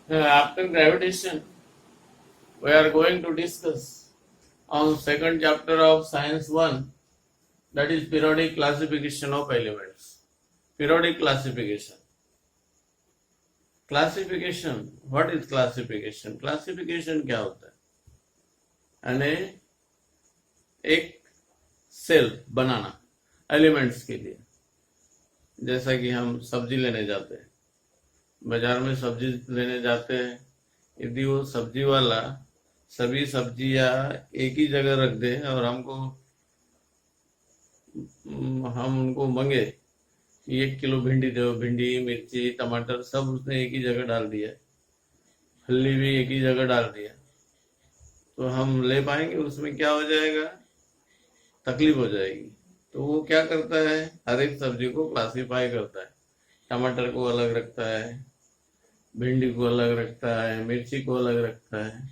After gravitation, we are going to discuss on second chapter of Science 1, that is periodic classification of elements. Periodic classification. Classification. What is classification? Classification क्या होता है? यानी एक cell बनाना elements के लिए. जैसा कि हम सब्जी लेने जाते हैं, बाजार में सब्जी लेने जाते हैं, यदि वो सब्जी वाला सभी सब्जियां एक ही जगह रख दे और हम उनको मांगे कि 1 किलो भिंडी दो, भिंडी मिर्ची टमाटर सब उसने एक ही जगह डाल दिया, फली भी एक ही जगह डाल दिया, तो हम ले पाएंगे? उसमें क्या हो जाएगा? तकलीफ हो जाएगी. तो वो क्या करता है, हर एक सब्जी को क्लासीफाई करता है. टमाटर को अलग रखता है, भिंडी को अलग रखता है, मिर्ची को अलग रखता है.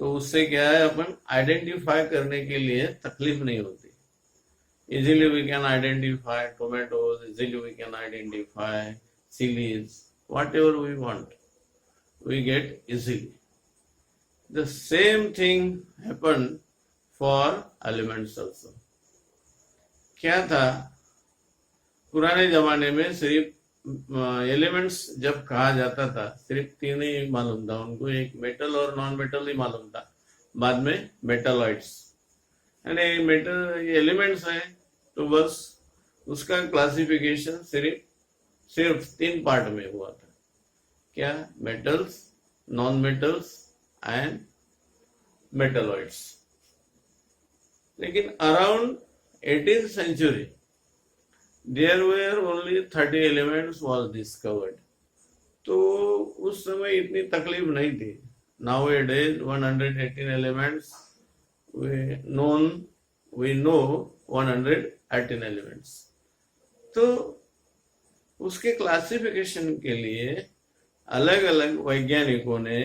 तो उससे क्या है, अपन आइडेंटिफाई करने के लिए तकलीफ नहीं होती. Easily we can identify tomatoes, easily we can identify chilies, whatever we want, we get easily. The same thing happened for elements also. क्या था, पुराने जमाने में सिर्फ एलिमेंट्स जब कहा जाता था सिर्फ 3 ही मालूम था उनको, एक मेटल और नॉन मेटल ही मालूम था. बाद में मेटालॉइड्स यानी मेटल एलिमेंट्स है, तो बस उसका क्लासिफिकेशन सिर्फ 3 पार्ट में हुआ था. क्या? Metals, non metals and metalloids. लेकिन around 18th century there were only 30 elements was discovered. तो उस समय इतनी तकलीफ नहीं थी. Nowadays 118 elements, we know 118 elements. तो उसके क्लासिफिकेशन के लिए अलग अलग वैज्ञानिकों ने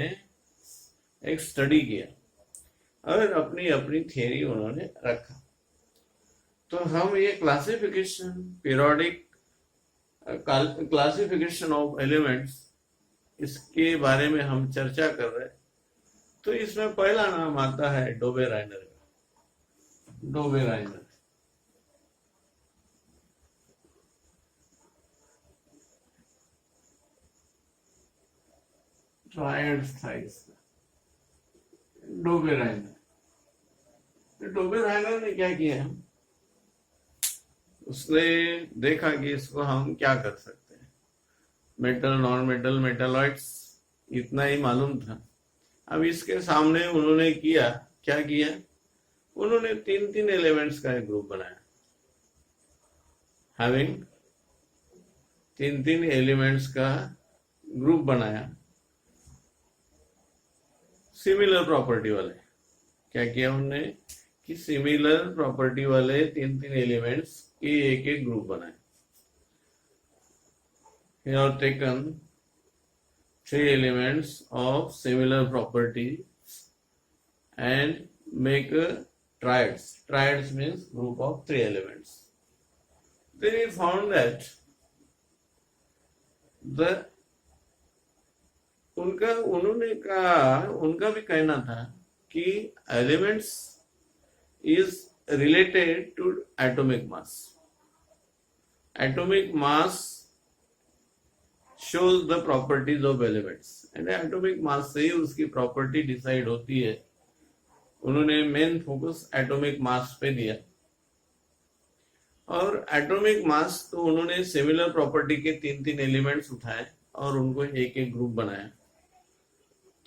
एक स्टडी किया और अपनी अपनी थियरी उन्होंने रखा. तो हम ये classification, periodic classification of elements, इसके बारे में हम चर्चा कर रहे हैं. तो इसमें पहला नाम आता है डोबेराइनर का. डोबेराइनर ट्रायड्स था इसका. डोबेराइनर. डोबेराइनर ने क्या किया, उसने देखा कि इसको हम क्या कर सकते हैं. मेटल, नॉन मेटल, मेटालॉइड्स इतना ही मालूम था. अब इसके सामने उन्होंने क्या किया, उन्होंने 3 एलिमेंट्स का एक ग्रुप बनाया. हैविंग 3 एलिमेंट्स का ग्रुप बनाया, सिमिलर प्रॉपर्टी वाले. क्या किया उन्होंने कि सिमिलर प्रॉपर्टी वाले 3 एलिमेंट्स के एक ग्रुप बनाए. He have taken 3 elements of similar properties and make triads. Triads means group of 3 elements. Then he found that उनका भी कहना था कि elements is related to atomic mass. Atomic mass shows the properties of elements, and atomic mass से ही उसकी property decide होती है. उन्होंने मेन फोकस एटॉमिक मास पे दिया. और एटॉमिक मास तो उन्होंने सिमिलर प्रॉपर्टी के 3 एलिमेंट्स उठाए और उनको एक ग्रुप बनाया.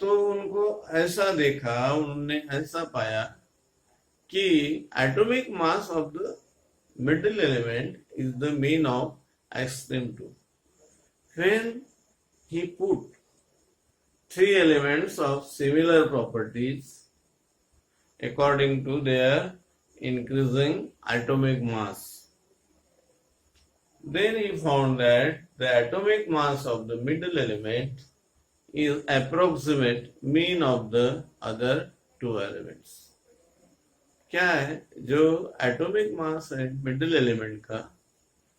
तो उनको ऐसा देखा, उन्होंने ऐसा पाया कि atomic mass of the middle element is the mean of extreme 2. When he put 3 elements of similar properties according to their increasing atomic mass, then he found that the atomic mass of the middle element is approximate mean of the other 2 elements. क्या है, जो atomic mass है middle element का,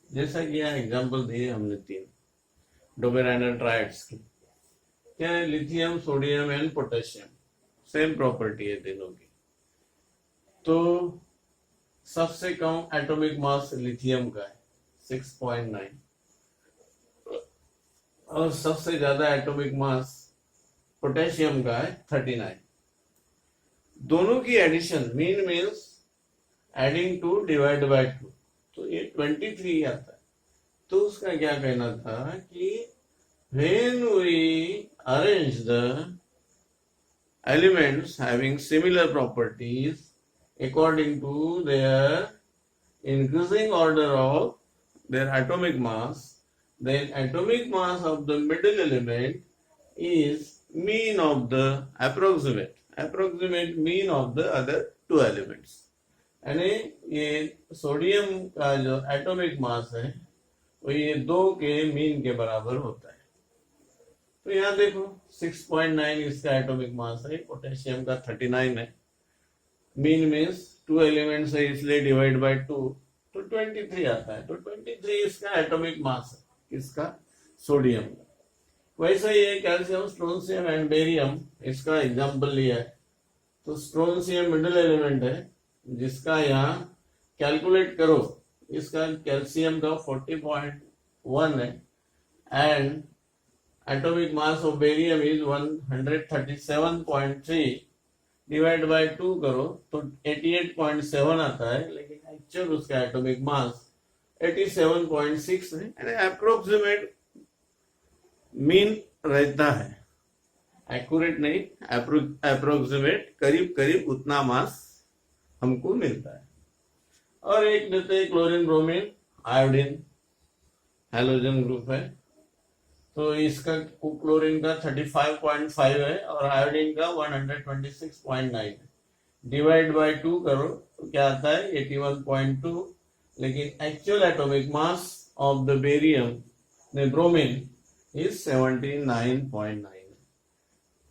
जैसा कि यहाँ example दिए हमने 3 डोबेराइनर ट्रायड्स की, क्या है, lithium, sodium and potassium, same property है तीनों की। तो सबसे कम एटॉमिक मास लिथियम का है 6.9, और सबसे ज्यादा एटॉमिक मास पोटेशियम का है 39। दोनों की addition, mean means adding to divide by 2, तो ये 23 आता है। तो उसका क्या कहना था कि when we arrange the elements having similar properties according to their increasing order of their atomic mass, then atomic mass of the middle element is mean of the approximate mean of the other two elements। यानी ये sodium का जो atomic mass है वो ये दो के mean के बराबर होता है। तो यहाँ देखो 6.9 इसका एटॉमिक मास है, पोटेशियम का 39 है। मीन मीन्स 2 एलिमेंट्स है इसलिए डिवाइड बाय 2, तो 23 आता है। तो 23 इसका एटॉमिक मास है, किसका, सोडियम का। वैसे ये कैल्शियम, स्ट्रोंशियम एंड बेरियम, इसका एग्जांपल लिया है। तो स्ट्रोंशियम मिडिल एलिमेंट है, जिसका यहाँ कैलकुलेट करो, इसका कैल्शियम का 40.1 है and atomic mass of barium is 137.3, divide by 2 करो तो 88.7 आता है, लेकिन एक्चुअल उसका एटॉमिक मास 87.6 है। यानी अप्रोक्सीमेट मीन रहता है, एक्यूरेट नहीं, अप्रोक्सीमेट, करीब करीब उतना मास हमको मिलता है। और एक देते हैं chlorine, bromine, iodine, halogen group है। तो इसका क्लोरीन का 35.5 है और आयोडीन का 126.9 है। डिवाइड बाय 2 करो तो क्या आता है, 81.2, लेकिन actual atomic mass of the barium bromine is 79.9।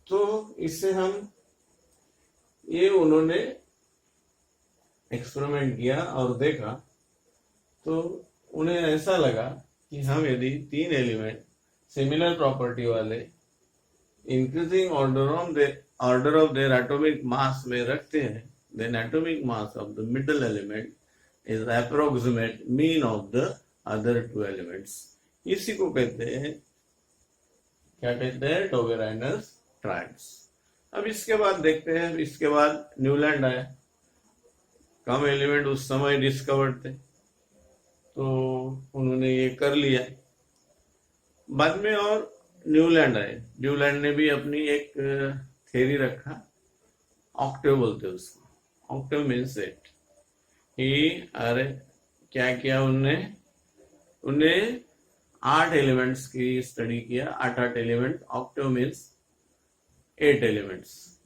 तो इससे हम ये उन्होंने एक्सपेरिमेंट किया और देखा, तो उन्हें ऐसा लगा कि हम यदि 3 एलिमेंट सिमिलर प्रॉपर्टी वाले increasing order of their atomic mass में रखते हैं, then atomic mass of the middle element is approximate mean of the other 2 elements. इसी को कहते हैं, क्या कहते हैं, टोबेराइनस ट्रायड्स। अब इसके बाद देखते हैं, इसके बाद न्यूलैंड आया। कम एलिमेंट उस समय डिस्कवर्ड थे, तो उन्होंने ये कर लिया। बाद में और न्यूलैंड आए। न्यूलैंड ने भी अपनी एक थ्योरी रखा, ऑक्टेव बोलते उसको। ऑक्टेव मीन्स 8 ही, अरे क्या किया उनने 8 एलिमेंट्स की स्टडी किया, 8 एलिमेंट। Octave means 8 elements.